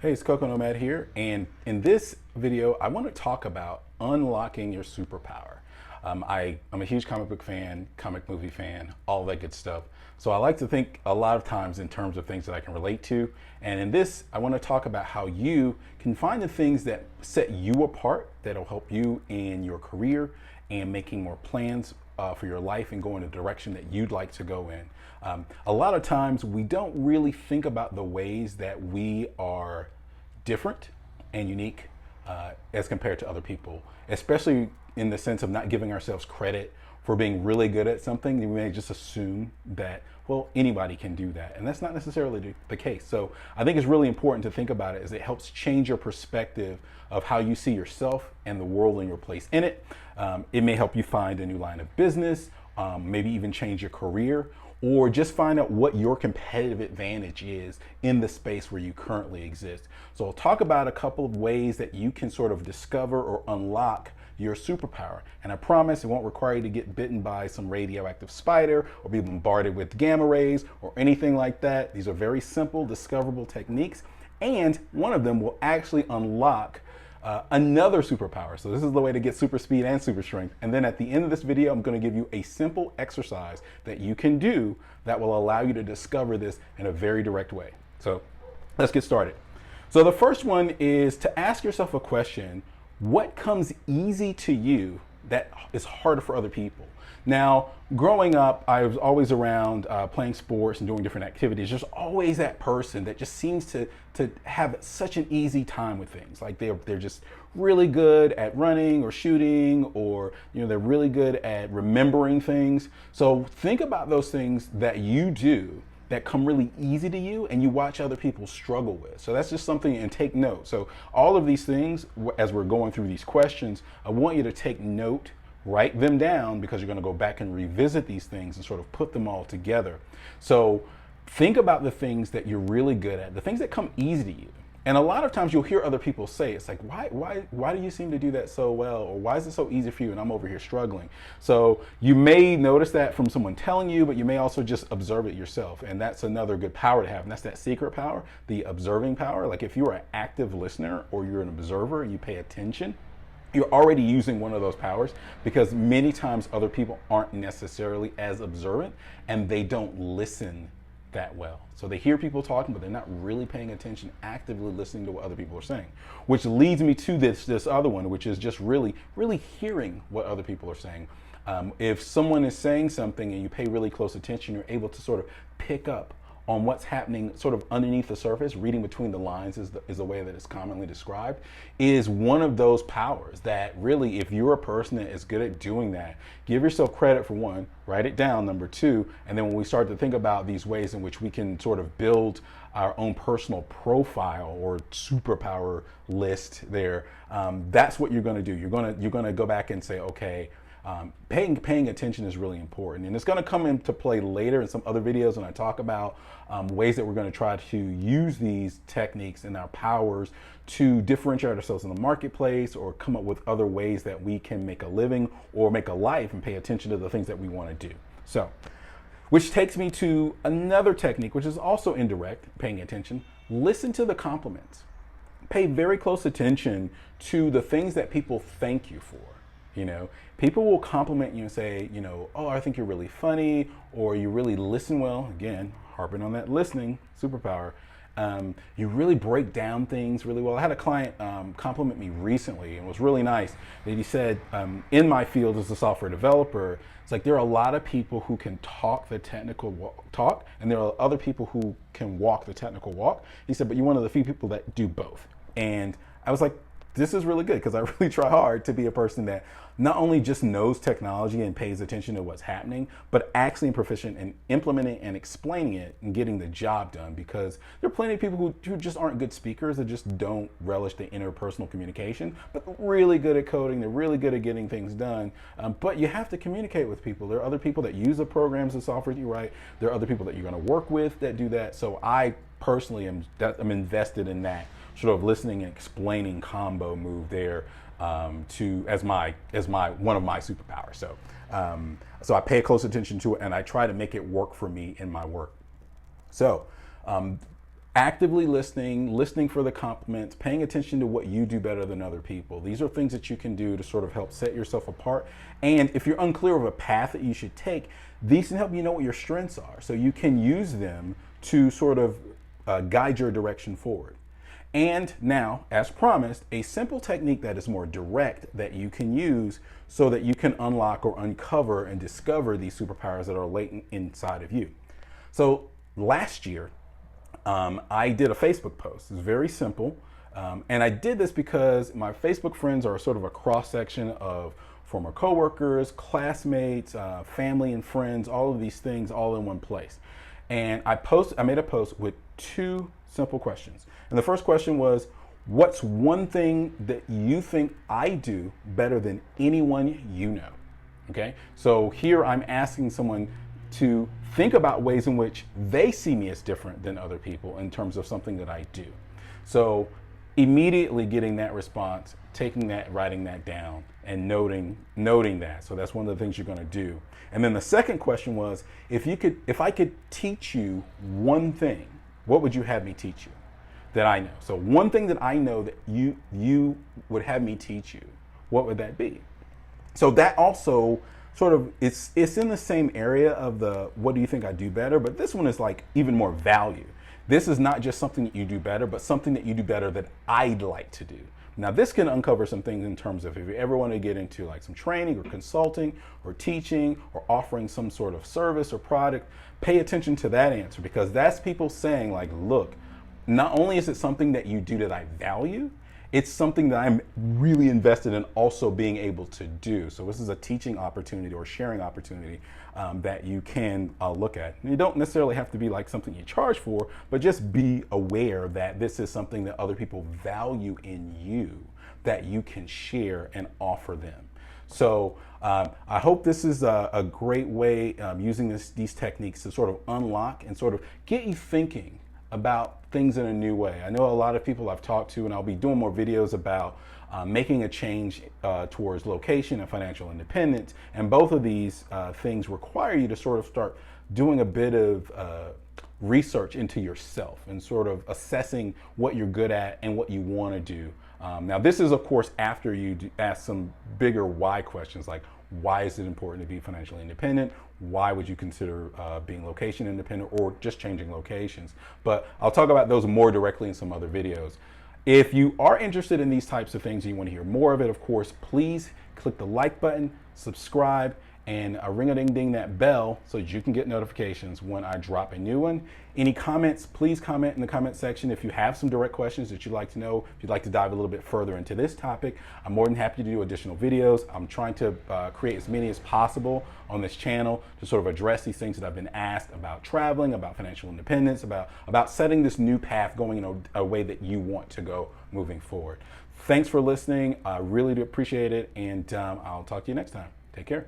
Hey, it's Coco Nomad here, and in this video, I want to talk about unlocking your superpower. I'm a huge comic book fan, comic movie fan, all that good stuff. So I like to think a lot of times in terms of things that I can relate to. And in this, I want to talk about how you can find the things that set you apart, that'll help you in your career and making more plans for your life and go in a direction that you'd like to go in. A lot of times we don't really think about the ways that we are different and unique as compared to other people, especially in the sense of not giving ourselves credit for being really good at something. We may just assume that, well, anybody can do that. And that's not necessarily the case. So I think it's really important to think about it, as it helps change your perspective of how you see yourself and the world and your place in it. It may help you find a new line of business, maybe even change your career, or just find out what your competitive advantage is in the space where you currently exist. So I'll talk about a couple of ways that you can sort of discover or unlock your superpower. And I promise it won't require you to get bitten by some radioactive spider or be bombarded with gamma rays or anything like that. These are very simple, discoverable techniques. And one of them will actually unlock another superpower. So this is the way to get super speed and super strength. And then at the end of this video, I'm going to give you a simple exercise that you can do that will allow you to discover this in a very direct way. So let's get started. So the first one is to ask yourself a question: what comes easy to you that is harder for other people? Now, growing up, I was always around playing sports and doing different activities. There's always that person that just seems to have such an easy time with things. Like they're just really good at running or shooting, or they're really good at remembering things. So think about those things that you do that come really easy to you and you watch other people struggle with. So that's just something, and take note. So all of these things, as we're going through these questions, I want you to take note, write them down, because you're going to go back and revisit these things and sort of put them all together. So think about the things that you're really good at, the things that come easy to you. And a lot of times you'll hear other people say, it's like, why do you seem to do that so well? Or why is it so easy for you and I'm over here struggling? So you may notice that from someone telling you, but you may also just observe it yourself. And that's another good power to have. And that's that secret power, the observing power. Like if you're an active listener or you're an observer and you pay attention, you're already using one of those powers, because many times other people aren't necessarily as observant and they don't listen that well. So they hear people talking, but they're not really paying attention, actively listening to what other people are saying, which leads me to this other one, which is just really hearing what other people are saying. If someone is saying something and you pay really close attention, you're able to sort of pick up on what's happening sort of underneath the surface. Reading between the lines is the way that it's commonly described, is one of those powers that really, if you're a person that is good at doing that, give yourself credit for one, write it down, number two, and then when we start to think about these ways in which we can sort of build our own personal profile or superpower list there, that's what you're gonna do. You're gonna go back and say, okay, paying attention is really important, and it's going to come into play later in some other videos when I talk about ways that we're going to try to use these techniques and our powers to differentiate ourselves in the marketplace, or come up with other ways that we can make a living or make a life and pay attention to the things that we want to do. So, which takes me to another technique, which is also indirect, paying attention. Listen to the compliments. Pay very close attention to the things that people thank you for. People will compliment you and say, oh, I think you're really funny, or you really listen well. Again, harping on that listening superpower. You really break down things really well. I had a client compliment me recently, and it was really nice that he said, in my field as a software developer, it's like there are a lot of people who can talk the technical talk, and there are other people who can walk the technical walk. He said, but you're one of the few people that do both. And I was like, this is really good, because I really try hard to be a person that not only just knows technology and pays attention to what's happening, but actually proficient in implementing and explaining it and getting the job done. Because there are plenty of people who just aren't good speakers, that just don't relish the interpersonal communication, but they're really good at coding, they're really good at getting things done. But you have to communicate with people. There are other people that use the programs and software that you write. There are other people that you're going to work with that do that. So I personally am invested in that sort of listening and explaining combo move there, as one of my superpowers. So I pay close attention to it, and I try to make it work for me in my work. So actively listening for the compliments, paying attention to what you do better than other people. These are things that you can do to sort of help set yourself apart. And if you're unclear of a path that you should take, these can help you know what your strengths are. So you can use them to sort of guide your direction forward. And now, as promised, a simple technique that is more direct that you can use so that you can unlock or uncover and discover these superpowers that are latent inside of you. So last year, I did a Facebook post. It's very simple. And I did this because my Facebook friends are sort of a cross-section of former coworkers, classmates, family and friends, all of these things all in one place. And I made a post with 2 simple questions. And the first question was, what's one thing that you think I do better than anyone you know? Okay, so here I'm asking someone to think about ways in which they see me as different than other people in terms of something that I do. So immediately getting that response, taking that, writing that down, and noting that. So that's one of the things you're going to do. And then the second question was, if I could teach you one thing, what would you have me teach you that I know? So one thing that I know that you would have me teach you, what would that be? So that also sort of, it's in the same area of the what do you think I do better, but this one is like even more value. This is not just something that you do better, but something that you do better that I'd like to do. Now this can uncover some things in terms of if you ever want to get into like some training or consulting or teaching or offering some sort of service or product, pay attention to that answer, because that's people saying like, look, not only is it something that you do that I value, it's something that I'm really invested in also being able to do. So this is a teaching opportunity or sharing opportunity that you can look at. And you don't necessarily have to be like something you charge for, but just be aware that this is something that other people value in you that you can share and offer them. So I hope this is a great way using these techniques to sort of unlock and sort of get you thinking about things in a new way. I know a lot of people I've talked to, and I'll be doing more videos about making a change towards location and financial independence. And both of these things require you to sort of start doing a bit of research into yourself and sort of assessing what you're good at and what you want to do. Now, this is, of course, after you ask some bigger why questions like, why is it important to be financially independent? Why would you consider being location independent or just changing locations? But I'll talk about those more directly in some other videos. If you are interested in these types of things and you want to hear more of it, of course, please click the like button, subscribe, and ring-a-ding-ding that bell so that you can get notifications when I drop a new one. Any comments, please comment in the comment section. If you have some direct questions that you'd like to know, if you'd like to dive a little bit further into this topic, I'm more than happy to do additional videos. I'm trying to create as many as possible on this channel to sort of address these things that I've been asked about traveling, about financial independence, about setting this new path going in a way that you want to go moving forward. Thanks for listening. I really do appreciate it, and I'll talk to you next time. Take care.